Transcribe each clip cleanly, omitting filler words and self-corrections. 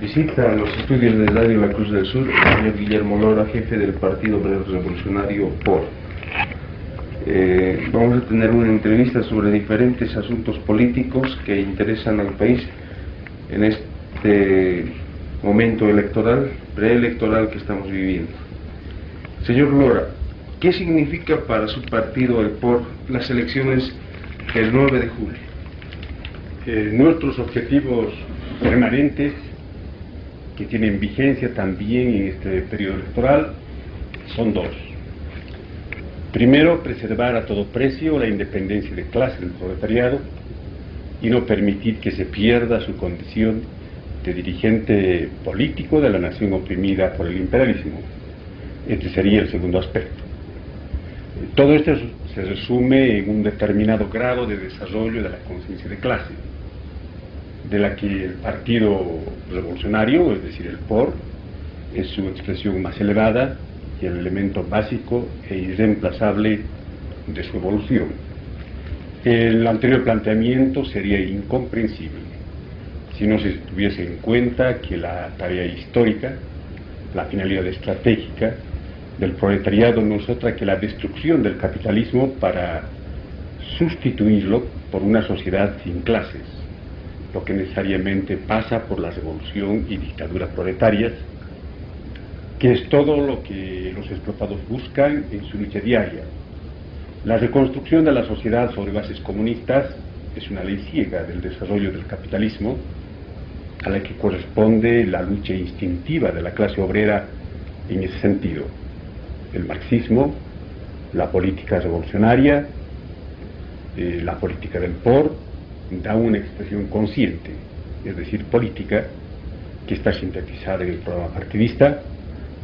Visita los estudios de Radio La Cruz del Sur el señor Guillermo Lora, jefe del Partido Obrero Revolucionario POR. Vamos a tener una entrevista sobre diferentes asuntos políticos que interesan al país en este momento electoral, preelectoral que estamos viviendo. Señor Lora, ¿qué significa para su partido, el POR, las elecciones del 9 de julio? Nuestros objetivos permanentes, que tienen vigencia también en este periodo electoral, son dos. Primero, preservar a todo precio la independencia de clase del proletariado y no permitir que se pierda su condición de dirigente político de la nación oprimida por el imperialismo. Este sería el segundo aspecto. Todo esto se resume en un determinado grado de desarrollo de la conciencia de clase, de la que el Partido Revolucionario, es decir, el POR, es su expresión más elevada y el elemento básico e irreemplazable de su evolución. El anterior planteamiento sería incomprensible si no se tuviese en cuenta que la tarea histórica, la finalidad estratégica del proletariado no es otra que la destrucción del capitalismo para sustituirlo por una sociedad sin clases, lo que necesariamente pasa por la revolución y dictadura proletarias, que es todo lo que los explotados buscan en su lucha diaria. La reconstrucción de la sociedad sobre bases comunistas es una ley ciega del desarrollo del capitalismo, a la que corresponde la lucha instintiva de la clase obrera en ese sentido. El marxismo, la política revolucionaria, la política del POR, da una expresión consciente, es decir, política, que está sintetizada en el programa partidista,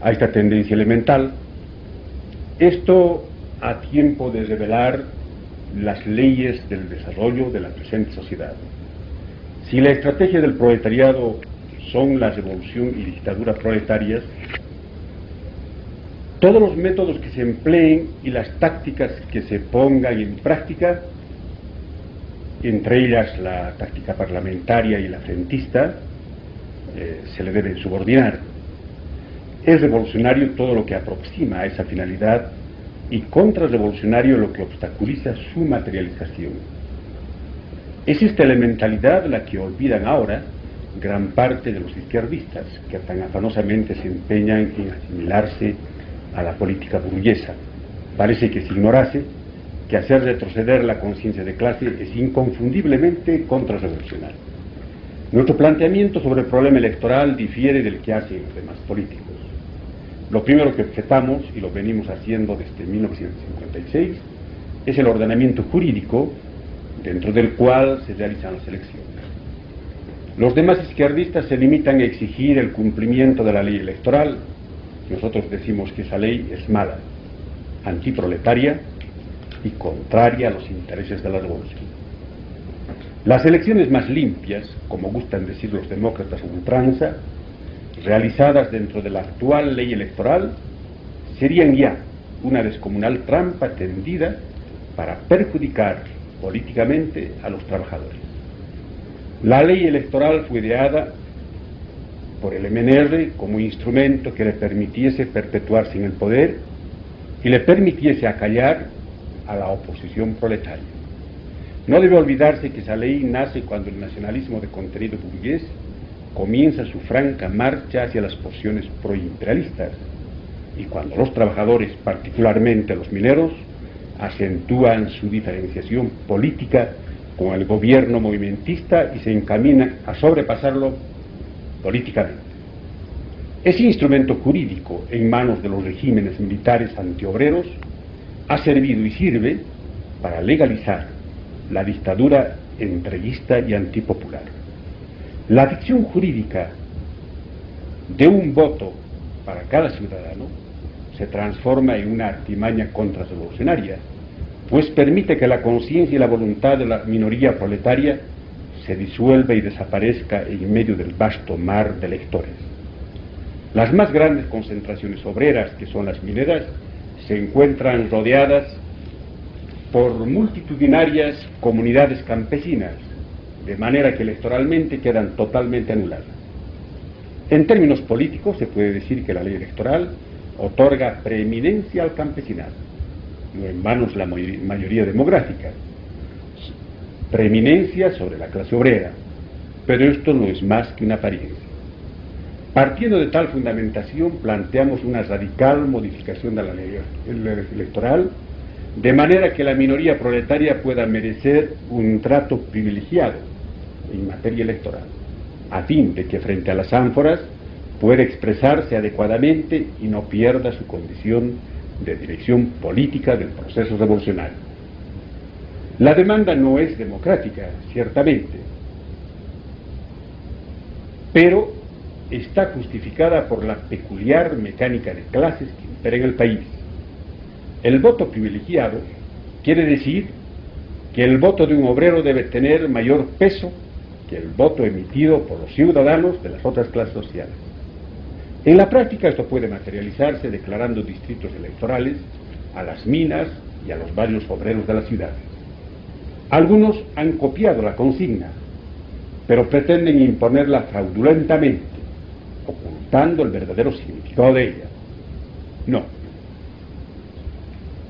a esta tendencia elemental. Esto a tiempo de revelar las leyes del desarrollo de la presente sociedad. Si la estrategia del proletariado son la revolución y dictadura proletarias, todos los métodos que se empleen y las tácticas que se pongan en práctica, entre ellas la táctica parlamentaria y la frentista, se le deben subordinar. Es revolucionario todo lo que aproxima a esa finalidad y contrarrevolucionario lo que obstaculiza su materialización. Es esta elementalidad la que olvidan ahora gran parte de los izquierdistas, que tan afanosamente se empeñan en asimilarse a la política burguesa. Parece que se ignorase que hacer retroceder la conciencia de clase es inconfundiblemente contrarrevolucionario. Nuestro planteamiento sobre el problema electoral difiere del que hacen los demás políticos. Lo primero que objetamos, y lo venimos haciendo desde 1956, es el ordenamiento jurídico dentro del cual se realizan las elecciones. Los demás izquierdistas se limitan a exigir el cumplimiento de la ley electoral. Nosotros decimos que esa ley es mala, antiproletaria y contraria a los intereses de la revolución. Las elecciones más limpias, como gustan decir los demócratas a ultranza, realizadas dentro de la actual ley electoral, serían ya una descomunal trampa tendida para perjudicar políticamente a los trabajadores. La ley electoral fue ideada por el MNR como instrumento que le permitiese perpetuarse en el poder y le permitiese acallar a la oposición proletaria. No debe olvidarse que esa ley nace cuando el nacionalismo de contenido burgués comienza su franca marcha hacia las posiciones proimperialistas y cuando los trabajadores, particularmente los mineros, acentúan su diferenciación política con el gobierno movimentista y se encaminan a sobrepasarlo políticamente. Ese instrumento jurídico en manos de los regímenes militares antiobreros ha servido y sirve para legalizar la dictadura entreguista y antipopular. La ficción jurídica de un voto para cada ciudadano se transforma en una artimaña contrarrevolucionaria, pues permite que la conciencia y la voluntad de la minoría proletaria se disuelva y desaparezca en medio del vasto mar de electores. Las más grandes concentraciones obreras, que son las mineras, se encuentran rodeadas por multitudinarias comunidades campesinas, de manera que electoralmente quedan totalmente anuladas. En términos políticos, se puede decir que la ley electoral otorga preeminencia al campesinado, no en vano la mayoría demográfica, preeminencia sobre la clase obrera, pero esto no es más que una apariencia. Partiendo de tal fundamentación, planteamos una radical modificación de la ley electoral, de manera que la minoría proletaria pueda merecer un trato privilegiado en materia electoral, a fin de que frente a las ánforas pueda expresarse adecuadamente y no pierda su condición de dirección política del proceso revolucionario. La demanda no es democrática, ciertamente, pero está justificada por la peculiar mecánica de clases que impera en el país. El voto privilegiado quiere decir que el voto de un obrero debe tener mayor peso que el voto emitido por los ciudadanos de las otras clases sociales. En la práctica esto puede materializarse declarando distritos electorales a las minas y a los barrios obreros de la ciudad. Algunos han copiado la consigna, pero pretenden imponerla fraudulentamente, ocultando el verdadero significado de ella. No.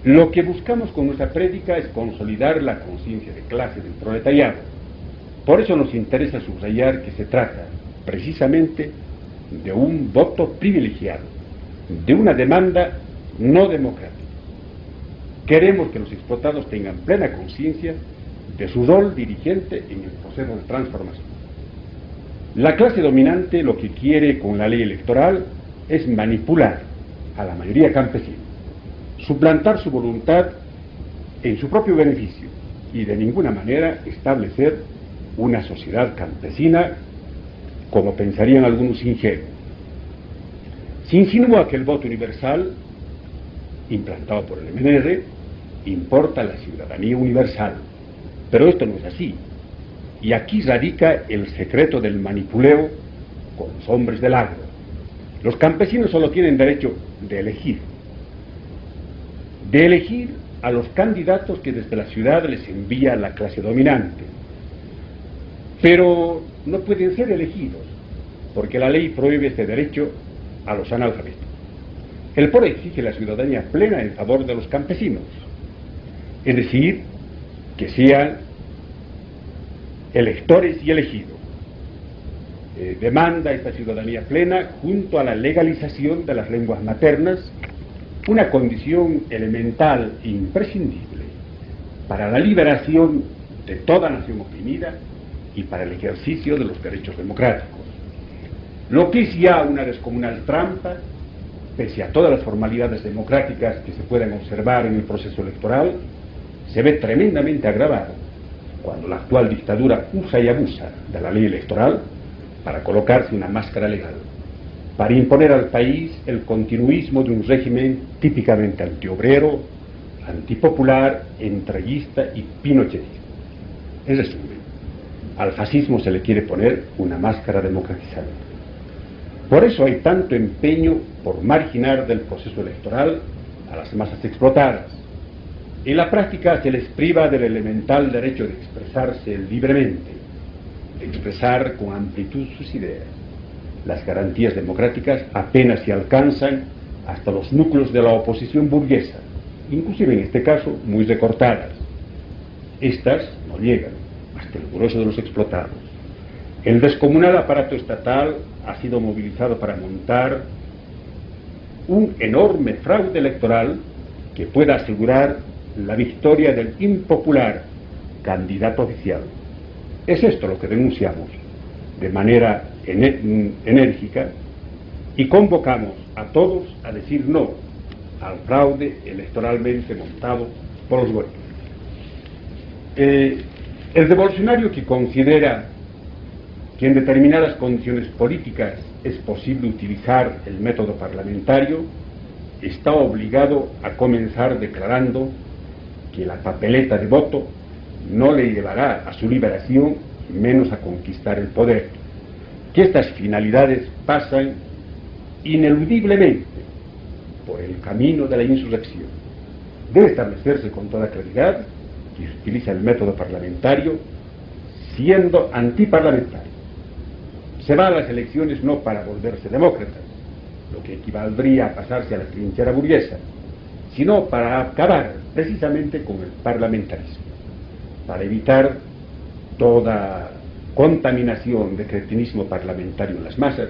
Lo que buscamos con nuestra prédica es consolidar la conciencia de clase del proletariado. Por eso nos interesa subrayar que se trata, precisamente, de un voto privilegiado, de una demanda no democrática. Queremos que los explotados tengan plena conciencia de su rol dirigente en el proceso de transformación. La clase dominante lo que quiere con la ley electoral es manipular a la mayoría campesina, suplantar su voluntad en su propio beneficio y de ninguna manera establecer una sociedad campesina como pensarían algunos ingenuos. Se insinúa que el voto universal, implantado por el MNR, importa la ciudadanía universal, pero esto no es así. Y aquí radica el secreto del manipuleo con los hombres del agro. Los campesinos solo tienen derecho de elegir a los candidatos que desde la ciudad les envía la clase dominante. Pero no pueden ser elegidos, porque la ley prohíbe este derecho a los analfabetos. El POR exige la ciudadanía plena en favor de los campesinos, es decir, que sean electores y elegidos. Demanda esta ciudadanía plena junto a la legalización de las lenguas maternas, una condición elemental e imprescindible para la liberación de toda nación oprimida y para el ejercicio de los derechos democráticos. Lo que es ya una descomunal trampa, pese a todas las formalidades democráticas que se puedan observar en el proceso electoral, se ve tremendamente agravado cuando la actual dictadura usa y abusa de la ley electoral para colocarse una máscara legal, para imponer al país el continuismo de un régimen típicamente antiobrero, antipopular, entreguista y pinochetista. Es resumen, al fascismo se le quiere poner una máscara democratizada. Por eso hay tanto empeño por marginar del proceso electoral a las masas explotadas. En la práctica se les priva del elemental derecho de expresarse libremente, de expresar con amplitud sus ideas. Las garantías democráticas apenas se alcanzan hasta los núcleos de la oposición burguesa, inclusive en este caso muy recortadas. Estas no llegan hasta el grueso de los explotados. El descomunal aparato estatal ha sido movilizado para montar un enorme fraude electoral que pueda asegurar la victoria del impopular candidato oficial. Es esto lo que denunciamos de manera enérgica y convocamos a todos a decir no al fraude electoralmente montado por los gobiernos. El revolucionario que considera que en determinadas condiciones políticas es posible utilizar el método parlamentario está obligado a comenzar declarando que la papeleta de voto no le llevará a su liberación, menos a conquistar el poder, que estas finalidades pasan ineludiblemente por el camino de la insurrección. Debe establecerse con toda claridad que se utiliza el método parlamentario siendo antiparlamentario, se va a las elecciones no para volverse demócrata, lo que equivaldría a pasarse a la trinchera burguesa, sino para acabar precisamente con el parlamentarismo, para evitar toda contaminación de cretinismo parlamentario en las masas.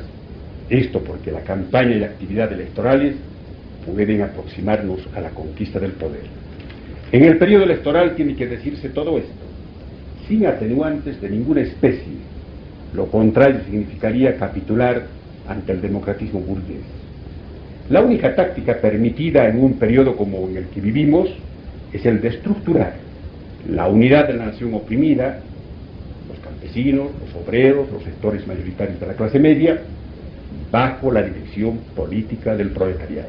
Esto porque la campaña y la actividad electorales pueden aproximarnos a la conquista del poder. En el periodo electoral tiene que decirse todo esto, sin atenuantes de ninguna especie. Lo contrario significaría capitular ante el democratismo burgués. La única táctica permitida en un periodo como en el que vivimos es el de estructurar la unidad de la nación oprimida, los campesinos, los obreros, los sectores mayoritarios de la clase media, bajo la dirección política del proletariado.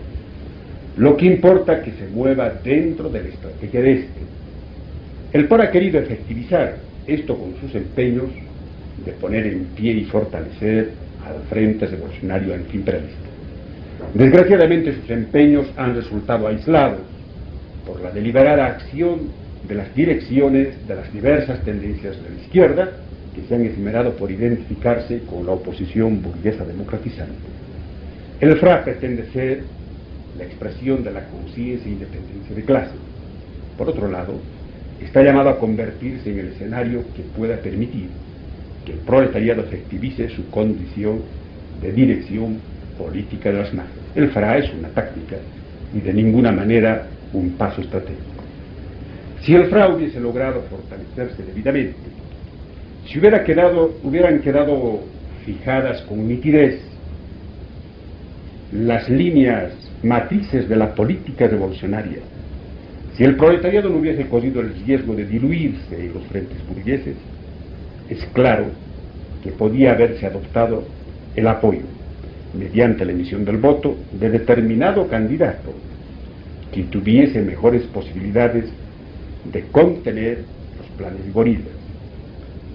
Lo que importa es que se mueva dentro de la estrategia de este. El PRO ha querido efectivizar esto con sus empeños de poner en pie y fortalecer al Frente Revolucionario Antiimperialista. Desgraciadamente sus empeños han resultado aislados por la deliberada acción de las direcciones de las diversas tendencias de la izquierda que se han esmerado por identificarse con la oposición burguesa democratizante. El FRA pretende ser la expresión de la conciencia e independencia de clase. Por otro lado, está llamado a convertirse en el escenario que pueda permitir que el proletariado efectivice su condición de dirección política de las masas. El FRA es una táctica y de ninguna manera un paso estratégico. Si el FRA hubiese logrado fortalecerse debidamente, si hubieran quedado fijadas con nitidez las líneas matrices de la política revolucionaria, si el proletariado no hubiese corrido el riesgo de diluirse en los frentes burgueses, es claro que podía haberse adoptado el apoyo, mediante la emisión del voto, de determinado candidato que tuviese mejores posibilidades de contener los planes gorilas.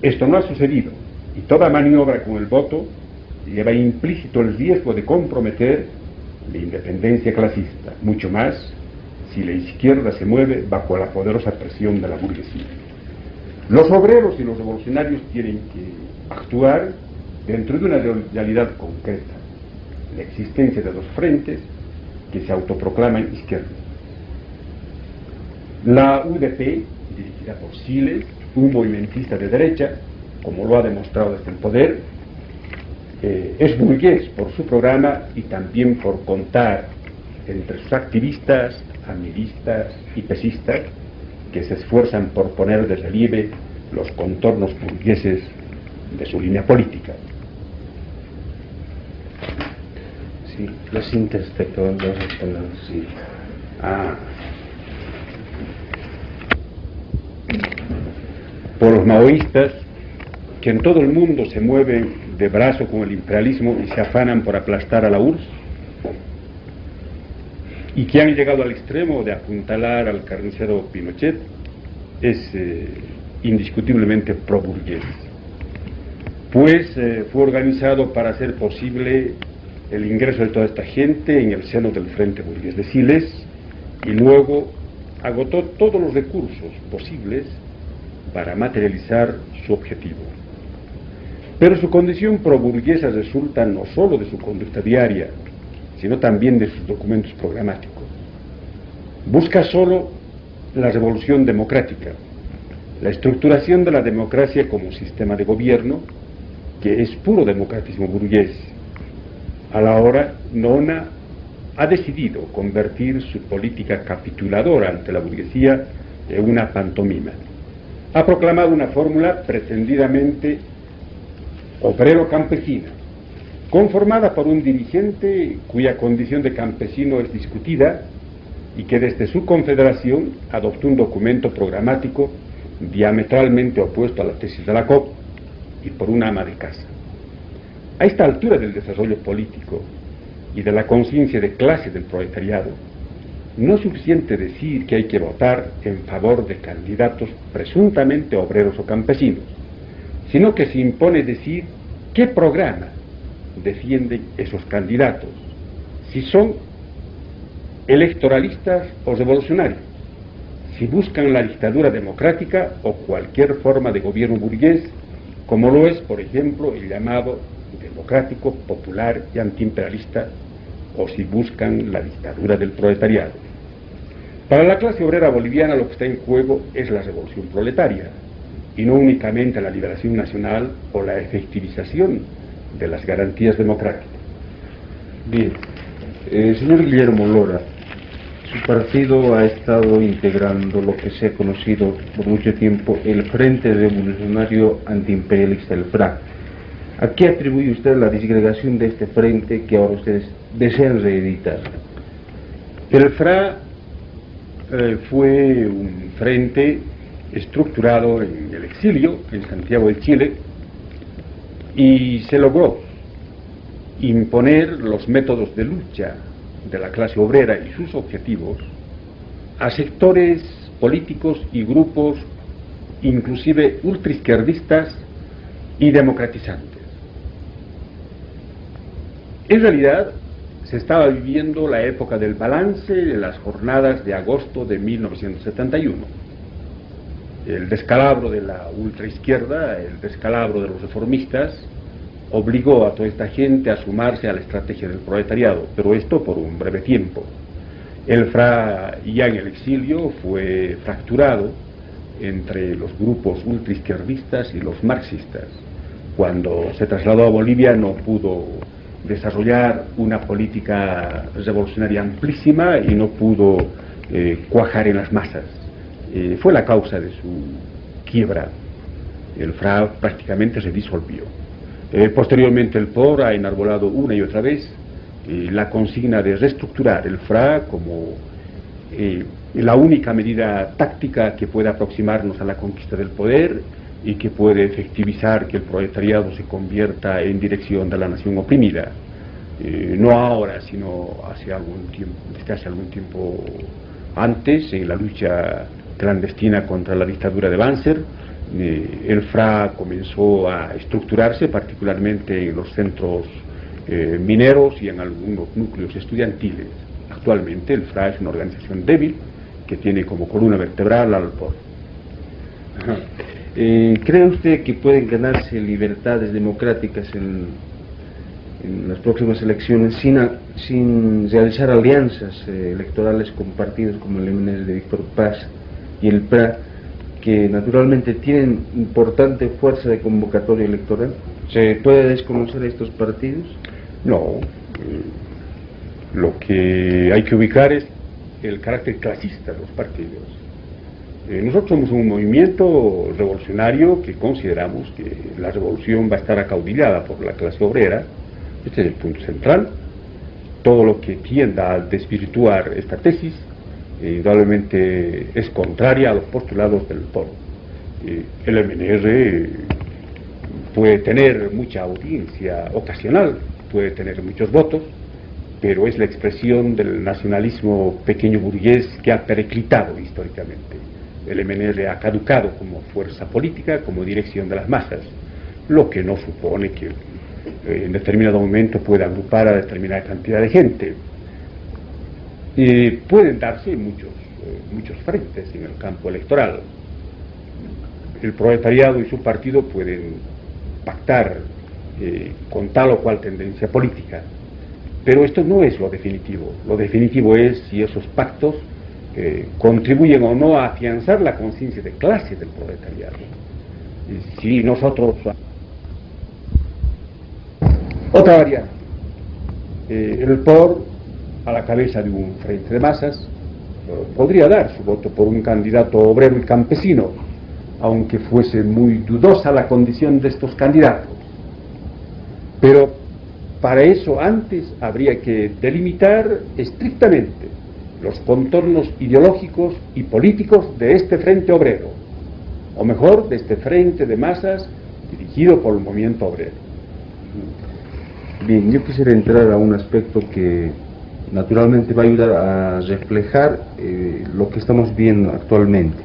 Esto no ha sucedido, y toda maniobra con el voto lleva implícito el riesgo de comprometer la independencia clasista, mucho más si la izquierda se mueve bajo la poderosa presión de la burguesía. Los obreros y los revolucionarios tienen que actuar dentro de una realidad concreta, la existencia de dos frentes que se autoproclaman izquierda. La UDP, dirigida por Siles, un movimentista de derecha, como lo ha demostrado desde el poder, es burgués por su programa y también por contar entre sus activistas, amiristas y pesistas que se esfuerzan por poner de relieve los contornos burgueses de su línea política. Sí, la síntesis de todas las palabras, sí. Por los maoístas, que en todo el mundo se mueven de brazo con el imperialismo y se afanan por aplastar a la URSS, y que han llegado al extremo de apuntalar al carnicero Pinochet, es indiscutiblemente pro-burgués, pues fue organizado para hacer posible el ingreso de toda esta gente en el seno del Frente Burgués de Siles, y luego agotó todos los recursos posibles para materializar su objetivo. Pero su condición pro-burguesa resulta no solo de su conducta diaria, sino también de sus documentos programáticos. Busca solo la revolución democrática, la estructuración de la democracia como sistema de gobierno, que es puro democratismo burgués. A la hora nona ha decidido convertir su política capituladora ante la burguesía en una pantomima. Ha proclamado una fórmula pretendidamente obrero-campesina, conformada por un dirigente cuya condición de campesino es discutida y que desde su confederación adoptó un documento programático diametralmente opuesto a la tesis de la COP, y por una ama de casa. A esta altura del desarrollo político y de la conciencia de clase del proletariado, no es suficiente decir que hay que votar en favor de candidatos presuntamente obreros o campesinos, sino que se impone decir qué programa defienden esos candidatos, si son electoralistas o revolucionarios, si buscan la dictadura democrática o cualquier forma de gobierno burgués, como lo es, por ejemplo, el llamado democrático, popular y antiimperialista, o si buscan la dictadura del proletariado. Para la clase obrera boliviana lo que está en juego es la revolución proletaria, y no únicamente la liberación nacional o la efectivización de las garantías democráticas. Bien, señor Guillermo Lora, su partido ha estado integrando lo que se ha conocido por mucho tiempo el Frente Revolucionario Antiimperialista, el FRA. ¿A qué atribuye usted la disgregación de este frente que ahora ustedes desean reeditar? El FRA fue un frente estructurado en el exilio, en Santiago de Chile, y se logró imponer los métodos de lucha de la clase obrera y sus objetivos a sectores políticos y grupos, inclusive ultraizquierdistas y democratizantes. En realidad, se estaba viviendo la época del balance de las jornadas de agosto de 1971. El descalabro de la ultraizquierda, el descalabro de los reformistas, obligó a toda esta gente a sumarse a la estrategia del proletariado, pero esto por un breve tiempo. El FRA, ya en el exilio, fue fracturado entre los grupos ultraizquierdistas y los marxistas. Cuando se trasladó a Bolivia no pudo desarrollar una política revolucionaria amplísima y no pudo cuajar en las masas. Fue la causa de su quiebra. El FRA prácticamente se disolvió. Posteriormente el POR ha enarbolado una y otra vez la consigna de reestructurar el FRA como la única medida táctica que puede aproximarnos a la conquista del poder y que puede efectivizar que el proletariado se convierta en dirección de la nación oprimida. No ahora, sino hace algún tiempo, desde hace algún tiempo antes, en la lucha clandestina contra la dictadura de Banzer. El FRA comenzó a estructurarse, particularmente en los centros mineros y en algunos núcleos estudiantiles. Actualmente el FRA es una organización débil que tiene como columna vertebral al POR. ¿Cree usted que pueden ganarse libertades democráticas en las próximas elecciones sin realizar alianzas electorales con partidos como el MNR de Víctor Paz y el PRA, que naturalmente tienen importante fuerza de convocatoria electoral? ¿Se puede desconocer a estos partidos? No. Lo que hay que ubicar es el carácter clasista de los partidos. Nosotros somos un movimiento revolucionario que consideramos que la revolución va a estar acaudillada por la clase obrera. Este es el punto central. Todo lo que tienda a desvirtuar esta tesis indudablemente es contraria a los postulados del POR. El MNR puede tener mucha audiencia ocasional, puede tener muchos votos, pero es la expresión del nacionalismo pequeño burgués que ha periclitado históricamente. El MNR ha caducado como fuerza política, como dirección de las masas, lo que no supone que en determinado momento pueda agrupar a determinada cantidad de gente. Pueden darse muchos frentes en el campo electoral. El proletariado y su partido pueden pactar con tal o cual tendencia política, pero esto no es lo definitivo. Lo definitivo es si esos pactos contribuyen o no a afianzar la conciencia de clase del proletariado. Si nosotros... Otra variante. El POR, a la cabeza de un frente de masas, podría dar su voto por un candidato obrero y campesino, aunque fuese muy dudosa la condición de estos candidatos. Pero para eso antes habría que delimitar estrictamente los contornos ideológicos y políticos de este frente obrero, o mejor, de este frente de masas dirigido por el movimiento obrero. Bien, yo quisiera entrar a un aspecto que naturalmente va a ayudar a reflejar lo que estamos viendo actualmente.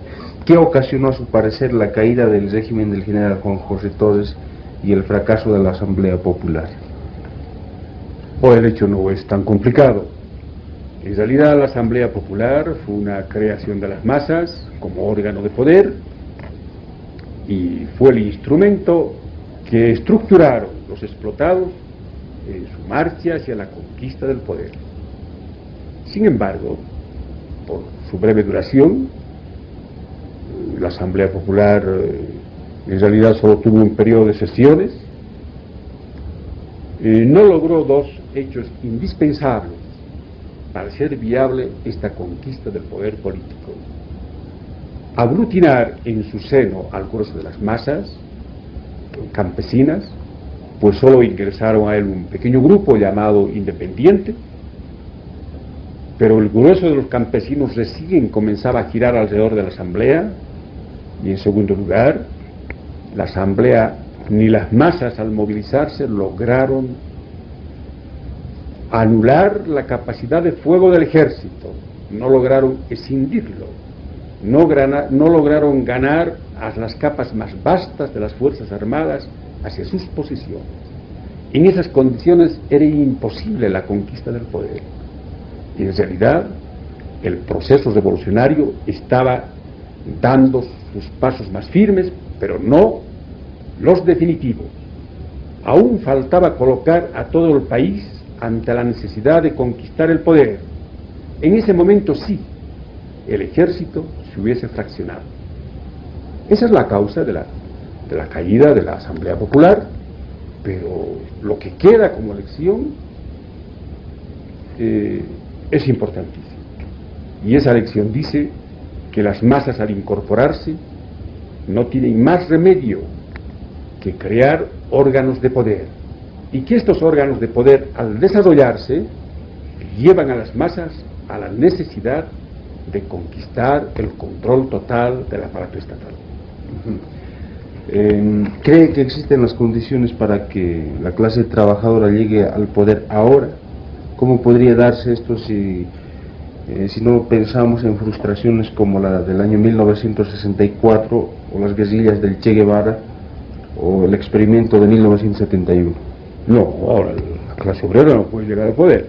¿Qué ocasionó a su parecer la caída del régimen del general Juan José Torres y el fracaso de la Asamblea Popular? El hecho no es tan complicado. En realidad la Asamblea Popular fue una creación de las masas como órgano de poder y fue el instrumento que estructuraron los explotados en su marcha hacia la conquista del poder. Sin embargo, por su breve duración, la Asamblea Popular en realidad solo tuvo un periodo de sesiones, no logró dos hechos indispensables para hacer viable esta conquista del poder político: aglutinar en su seno al grueso de las masas campesinas, pues solo ingresaron a él un pequeño grupo llamado Independiente, pero el grueso de los campesinos recién comenzaba a girar alrededor de la Asamblea. Y en segundo lugar, la Asamblea ni las masas al movilizarse lograron anular la capacidad de fuego del ejército, no lograron escindirlo, no lograron ganar a las capas más vastas de las Fuerzas Armadas hacia sus posiciones. En esas condiciones era imposible la conquista del poder. Y en realidad el proceso revolucionario estaba dando sus pasos más firmes, pero no los definitivos. Aún faltaba colocar a todo el país ante la necesidad de conquistar el poder. En ese momento sí, el ejército se hubiese fraccionado. Esa es la causa de la caída de la Asamblea Popular, pero lo que queda como lección es importantísimo. Y esa lección dice que las masas, al incorporarse, no tienen más remedio que crear órganos de poder, y que estos órganos de poder, al desarrollarse, llevan a las masas a la necesidad de conquistar el control total del aparato estatal. ¿Cree que existen las condiciones para que la clase trabajadora llegue al poder ahora? ¿Cómo podría darse esto si no pensamos en frustraciones como la del año 1964 o las guerrillas del Che Guevara o el experimento de 1971? No, ahora la clase obrera no puede llegar al poder.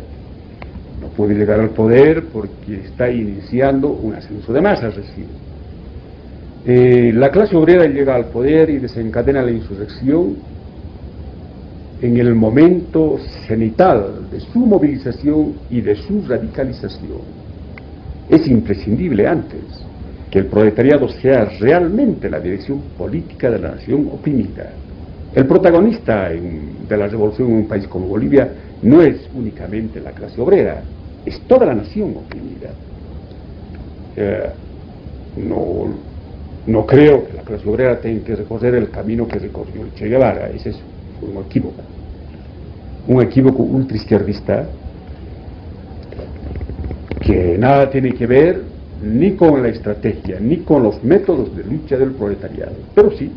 No puede llegar al poder porque está iniciando un ascenso de masas recién. La clase obrera llega al poder y desencadena la insurrección en el momento cenital de su movilización y de su radicalización. Es imprescindible antes que el proletariado sea realmente la dirección política de la nación oprimida. El protagonista de la revolución en un país como Bolivia no es únicamente la clase obrera, es toda la nación oprimida. No creo que la clase obrera tenga que recorrer el camino que recorrió el Che Guevara. Ese es un equívoco ultraizquierdista que nada tiene que ver ni con la estrategia ni con los métodos de lucha del proletariado. Pero sí,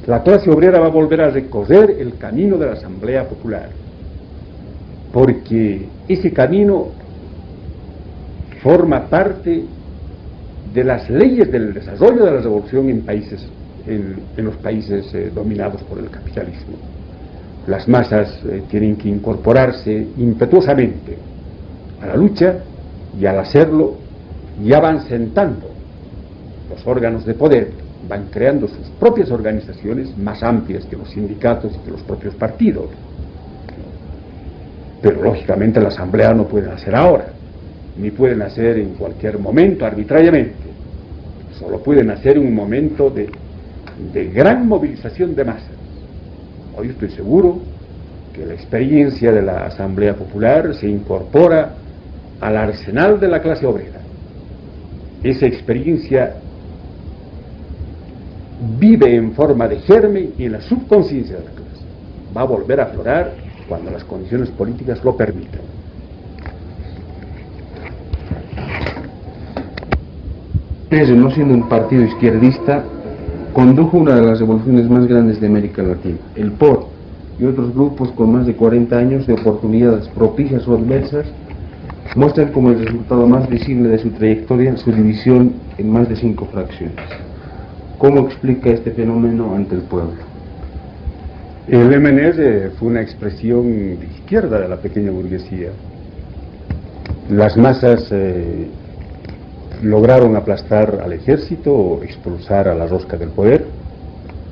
la clase obrera va a volver a recorrer el camino de la Asamblea Popular, porque ese camino forma parte de las leyes del desarrollo de la revolución en los países dominados por el capitalismo. Las masas tienen que incorporarse impetuosamente a la lucha, y al hacerlo ya van sentando los órganos de poder, van creando sus propias organizaciones más amplias que los sindicatos y que los propios partidos. Pero lógicamente la Asamblea no puede hacer ahora, ni pueden hacer en cualquier momento arbitrariamente. Solo pueden hacer en un momento de gran movilización de masas. Hoy estoy seguro que la experiencia de la Asamblea Popular se incorpora al arsenal de la clase obrera. Esa experiencia vive en forma de germen y en la subconsciencia de la clase. Va a volver a aflorar cuando las condiciones políticas lo permitan. PES, no siendo un partido izquierdista, condujo una de las revoluciones más grandes de América Latina. El POR y otros grupos con más de 40 años de oportunidades propicias o adversas muestran como el resultado más visible de su trayectoria su división en más de 5 fracciones. ¿Cómo explica este fenómeno ante el pueblo? El MNR fue una expresión de izquierda de la pequeña burguesía. Las masas lograron aplastar al ejército o expulsar a la rosca del poder,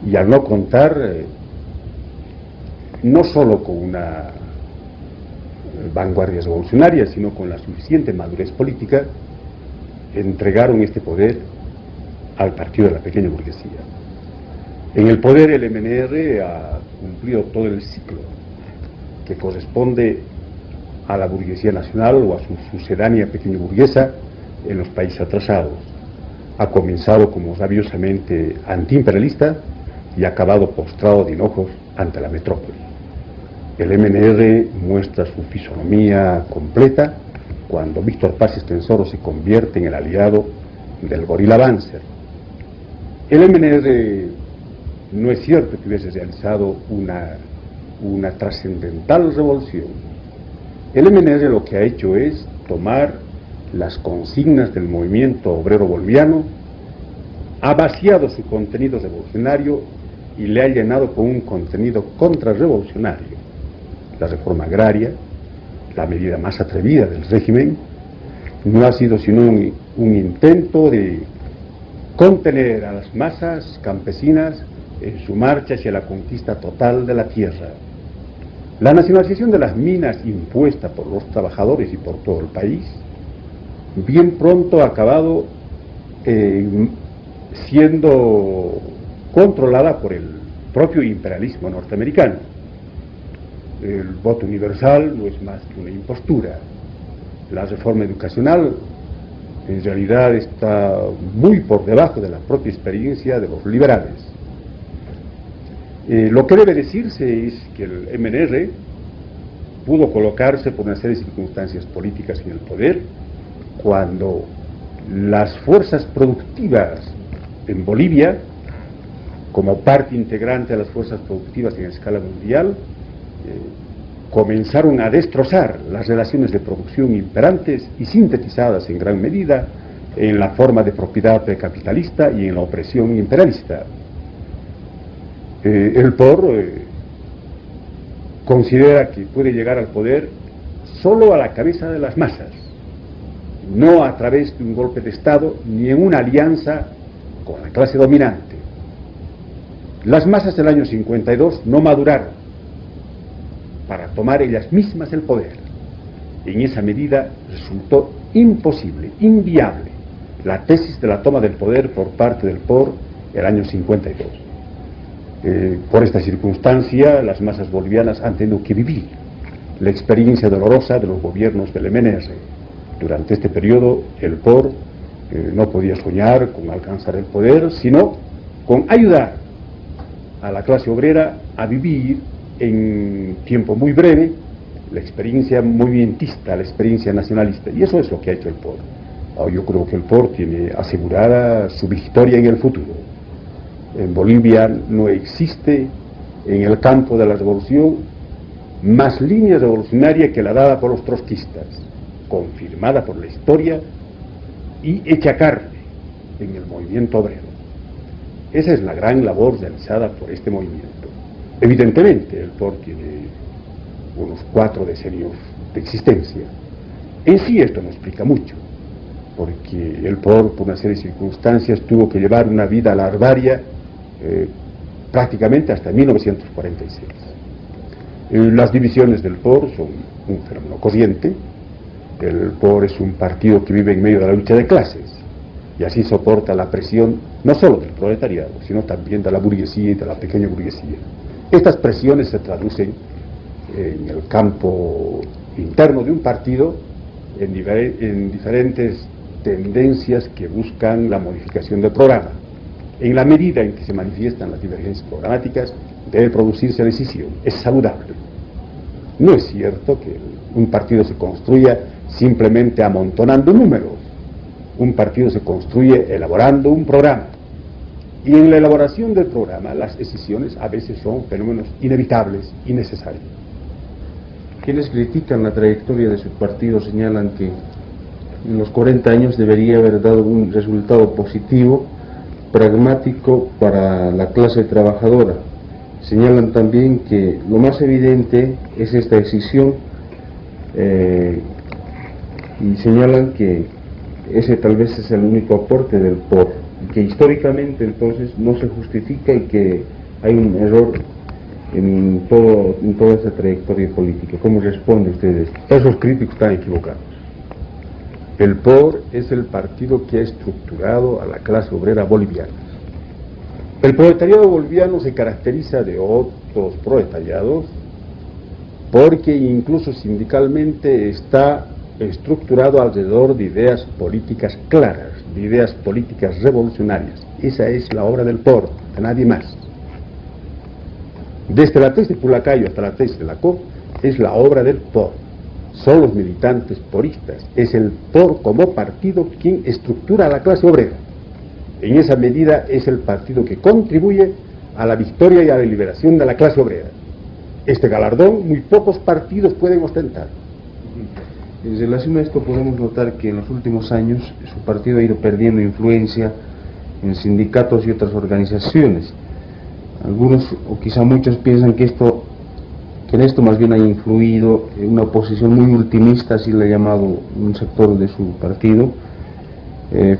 y al no contar no solo con una vanguardia revolucionaria, sino con la suficiente madurez política, entregaron este poder al partido de la pequeña burguesía. En el poder el MNR ha cumplido todo el ciclo que corresponde a la burguesía nacional o a su sucedánea pequeña burguesa en los países atrasados. Ha comenzado como rabiosamente antiimperialista y ha acabado postrado de hinojos ante la metrópoli. El MNR muestra su fisonomía completa cuando Víctor Paz Estenssoro se convierte en el aliado del gorila Banzer. El MNR no es cierto que hubiese realizado una trascendental revolución. El MNR lo que ha hecho es tomar las consignas del movimiento obrero boliviano, ha vaciado su contenido revolucionario y le ha llenado con un contenido contrarrevolucionario. La reforma agraria, la medida más atrevida del régimen, no ha sido sino un intento de contener a las masas campesinas en su marcha hacia la conquista total de la tierra. La nacionalización de las minas impuesta por los trabajadores y por todo el país, bien pronto ha acabado siendo controlada por el propio imperialismo norteamericano. El voto universal no es más que una impostura. La reforma educacional en realidad está muy por debajo de la propia experiencia de los liberales. Lo que debe decirse es que el MNR pudo colocarse por una serie de circunstancias políticas en el poder cuando las fuerzas productivas en Bolivia, como parte integrante de las fuerzas productivas en escala mundial, comenzaron a destrozar las relaciones de producción imperantes y sintetizadas en gran medida en la forma de propiedad precapitalista y en la opresión imperialista. El POR considera que puede llegar al poder solo a la cabeza de las masas, no a través de un golpe de Estado ni en una alianza con la clase dominante. Las masas del año 52 no maduraron para tomar ellas mismas el poder. En esa medida resultó imposible, inviable, la tesis de la toma del poder por parte del POR el año 52. Por esta circunstancia, las masas bolivianas han tenido que vivir la experiencia dolorosa de los gobiernos del MNR. Durante este periodo, el POR no podía soñar con alcanzar el poder, sino con ayudar a la clase obrera a vivir en tiempo muy breve la experiencia movimentista, la experiencia nacionalista, y eso es lo que ha hecho el POR. Yo creo que el POR tiene asegurada su victoria en el futuro. En Bolivia no existe en el campo de la revolución más línea revolucionaria que la dada por los trotskistas, confirmada por la historia y hecha carne en el movimiento obrero. Esa es la gran labor realizada por este movimiento. Evidentemente, el POR tiene unos 4 decenios de existencia. En sí esto no explica mucho, porque el POR, por una serie de circunstancias, tuvo que llevar una vida larvaria prácticamente hasta 1946. Las divisiones del POR son un fenómeno corriente. El POR es un partido que vive en medio de la lucha de clases y así soporta la presión no solo del proletariado, sino también de la burguesía y de la pequeña burguesía. Estas presiones se traducen en el campo interno de un partido en diferentes tendencias que buscan la modificación del programa. En la medida en que se manifiestan las divergencias programáticas, debe producirse decisión. Es saludable. No es cierto que un partido se construya simplemente amontonando números. Un partido se construye elaborando un programa. Y en la elaboración del programa, las decisiones a veces son fenómenos inevitables y necesarios. Quienes critican la trayectoria de su partido señalan que en los 40 años debería haber dado un resultado positivo, pragmático para la clase trabajadora. Señalan también que lo más evidente es esta decisión y señalan que ese tal vez es el único aporte del POR, que históricamente entonces no se justifica y que hay un error en toda esa trayectoria política. ¿Cómo responde usted a esto? Esos críticos están equivocados. El POR es el partido que ha estructurado a la clase obrera boliviana. El proletariado boliviano se caracteriza de otros proletariados porque incluso sindicalmente está estructurado alrededor de ideas políticas claras, de ideas políticas revolucionarias. Esa es la obra del POR, de nadie más. Desde la tesis de Pulacayo hasta la tesis de la COP es la obra del POR. Son los militantes poristas. Es el POR como partido quien estructura a la clase obrera. En esa medida es el partido que contribuye a la victoria y a la liberación de la clase obrera. Este galardón muy pocos partidos pueden ostentar. En relación a esto podemos notar que en los últimos años su partido ha ido perdiendo influencia en sindicatos y otras organizaciones. Algunos, o quizá muchos, piensan que en esto más bien ha influido en una oposición muy ultimista, así le ha llamado un sector de su partido,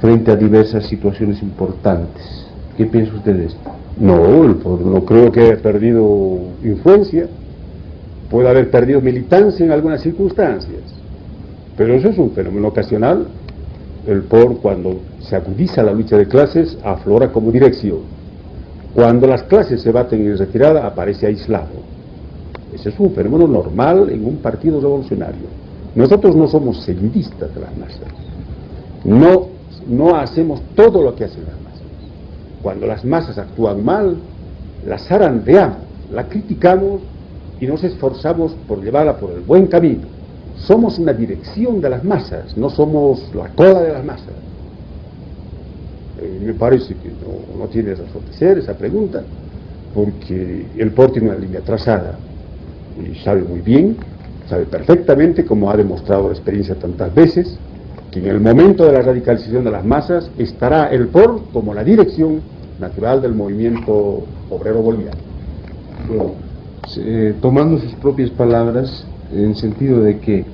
frente a diversas situaciones importantes. ¿Qué piensa usted de esto? No creo que haya perdido influencia. Puede haber perdido militancia en algunas circunstancias, pero eso es un fenómeno ocasional. El POR, cuando se agudiza la lucha de clases, aflora como dirección. Cuando las clases se baten en retirada, aparece aislado. Ese es un fenómeno normal en un partido revolucionario. Nosotros no somos seguidistas de las masas. No hacemos todo lo que hacen las masas. Cuando las masas actúan mal, las zarandeamos, la criticamos y nos esforzamos por llevarla por el buen camino. Somos una dirección de las masas, no somos la cola de las masas. Me parece que no tiene razón de ser esa pregunta, porque el POR tiene una línea trazada y sabe muy bien, sabe perfectamente, como ha demostrado la experiencia tantas veces, que en el momento de la radicalización de las masas estará el POR como la dirección natural del movimiento obrero boliviano. Bueno, tomando sus propias palabras, en sentido de que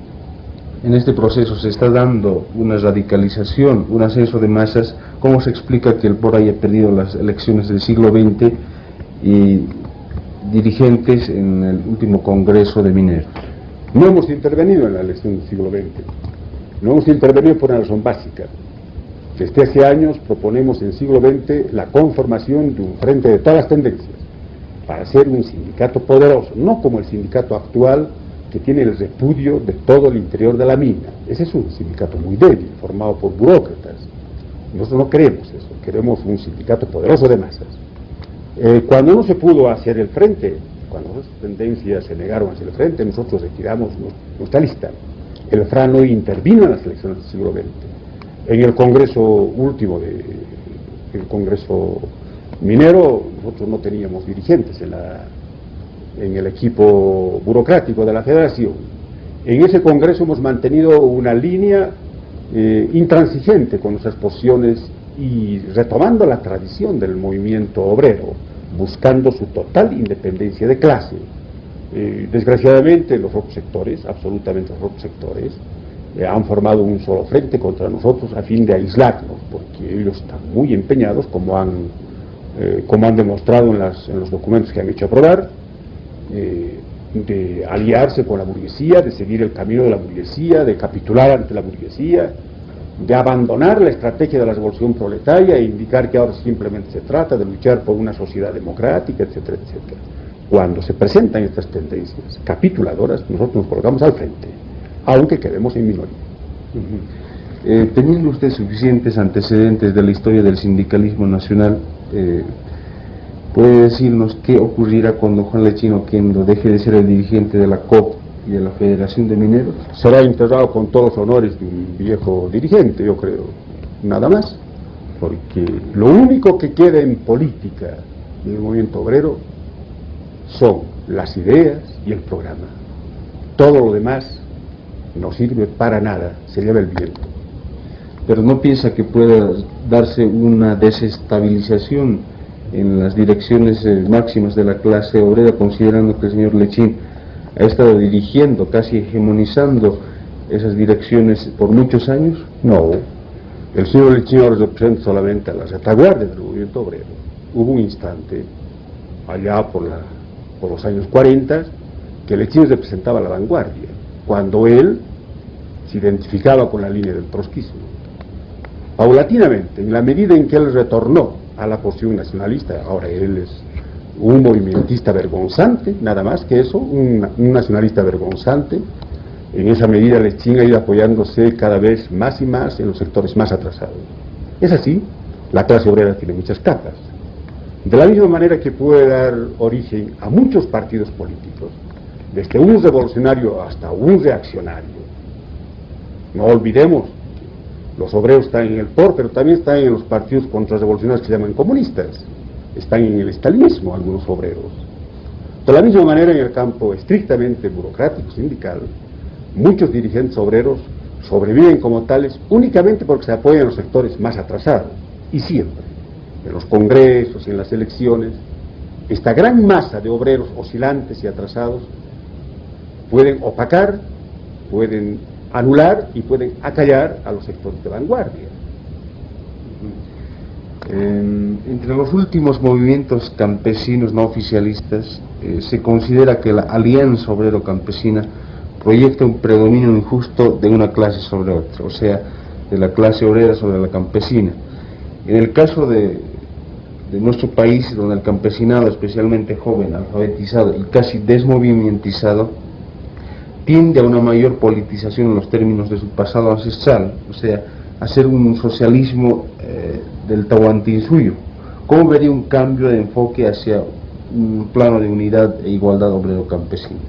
en este proceso se está dando una radicalización, un ascenso de masas, ¿cómo se explica que el POR haya perdido las elecciones del siglo XX y dirigentes en el último Congreso de Mineros? No hemos intervenido en la elección del siglo XX. No hemos intervenido por una razón básica. Desde hace años proponemos en el siglo XX la conformación de un frente de todas las tendencias para ser un sindicato poderoso, no como el sindicato actual que tiene el repudio de todo el interior de la mina. Ese es un sindicato muy débil, formado por burócratas. Nosotros no queremos eso, queremos un sindicato poderoso de masas. Cuando no se pudo hacer el frente, cuando las tendencias se negaron a hacer el frente, nosotros retiramos nuestra lista. El FRA no intervino en las elecciones del siglo XX. En el Congreso último, el Congreso minero, nosotros no teníamos dirigentes en el equipo burocrático de la Federación. En ese Congreso hemos mantenido una línea intransigente con nuestras posiciones y retomando la tradición del movimiento obrero, buscando su total independencia de clase. Desgraciadamente los otros sectores, absolutamente los otros sectores, han formado un solo frente contra nosotros a fin de aislarnos, porque ellos están muy empeñados, como han demostrado en los documentos que han hecho aprobar, de aliarse con la burguesía, de seguir el camino de la burguesía, de capitular ante la burguesía, de abandonar la estrategia de la revolución proletaria e indicar que ahora simplemente se trata de luchar por una sociedad democrática, etcétera, etcétera. Cuando se presentan estas tendencias capituladoras, nosotros nos colocamos al frente, aunque quedemos en minoría. Teniendo usted suficientes antecedentes de la historia del sindicalismo nacional, ¿puede decirnos qué ocurrirá cuando Juan Lechín Oquendo deje de ser el dirigente de la COP y de la Federación de Mineros? Será enterrado con todos los honores de un viejo dirigente, yo creo, nada más, porque lo único que queda en política del movimiento obrero son las ideas y el programa. Todo lo demás no sirve para nada, se lleva el viento. Pero ¿no piensa que pueda darse una desestabilización en las direcciones máximas de la clase obrera, considerando que el señor Lechín ha estado dirigiendo, casi hegemonizando esas direcciones por muchos años? No, el señor Lechín ahora representa solamente a las retaguardias del movimiento obrero. Hubo un instante, allá por la por los años 40, que Lechín representaba la vanguardia, cuando él se identificaba con la línea del trotskismo. Paulatinamente, en la medida en que él retornó a la posición nacionalista, ahora él es un movimentista vergonzante, nada más que eso, un nacionalista vergonzante. En esa medida Lechín ha ido apoyándose cada vez más y más en los sectores más atrasados. Es así, la clase obrera tiene muchas capas. De la misma manera que puede dar origen a muchos partidos políticos, desde un revolucionario hasta un reaccionario. No olvidemos, los obreros están en el POR, pero también están en los partidos contrarrevolucionarios que se llaman comunistas. Están en el estalinismo algunos obreros. De la misma manera, en el campo estrictamente burocrático sindical, muchos dirigentes obreros sobreviven como tales únicamente porque se apoyan a los sectores más atrasados. Y siempre, en los congresos y en las elecciones, esta gran masa de obreros oscilantes y atrasados pueden opacar, pueden anular y pueden acallar a los sectores de vanguardia. Entre los últimos movimientos campesinos no oficialistas se considera que la Alianza Obrero-Campesina proyecta un predominio injusto de una clase sobre otra, o sea, de la clase obrera sobre la campesina. En el caso de nuestro país, donde el campesinado, especialmente joven, alfabetizado y casi desmovimentizado, tiende a una mayor politización en los términos de su pasado ancestral, o sea, a ser un socialismo del Tahuantinsuyo. ¿Cómo vería un cambio de enfoque hacia un plano de unidad e igualdad obrero-campesina?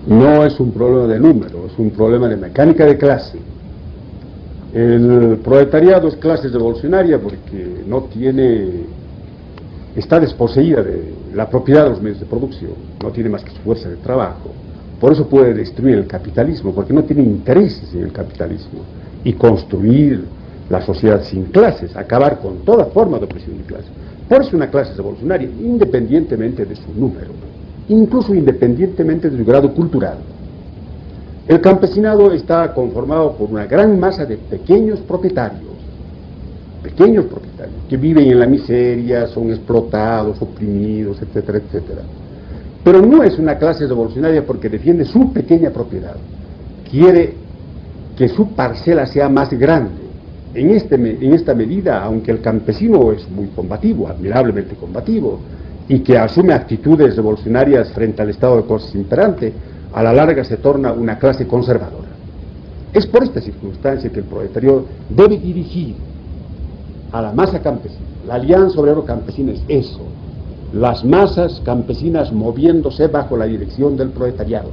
No es un problema de número, es un problema de mecánica de clase. El proletariado es clase revolucionaria porque no tiene, está desposeída de la propiedad de los medios de producción, no tiene más que su fuerza de trabajo. Por eso puede destruir el capitalismo, porque no tiene intereses en el capitalismo, y construir la sociedad sin clases, acabar con toda forma de opresión de clases. Por eso una clase revolucionaria, independientemente de su número, incluso independientemente de su grado cultural. El campesinado está conformado por una gran masa de pequeños propietarios, que viven en la miseria, son explotados, oprimidos, etcétera, etcétera. Pero no es una clase revolucionaria porque defiende su pequeña propiedad, quiere que su parcela sea más grande. En esta medida, aunque el campesino es muy combativo, admirablemente combativo, y que asume actitudes revolucionarias frente al estado de cosas imperante, a la larga se torna una clase conservadora. Es por esta circunstancia que el proletariado debe dirigir a la masa campesina. La Alianza Obrero-Campesina es eso, las masas campesinas moviéndose bajo la dirección del proletariado.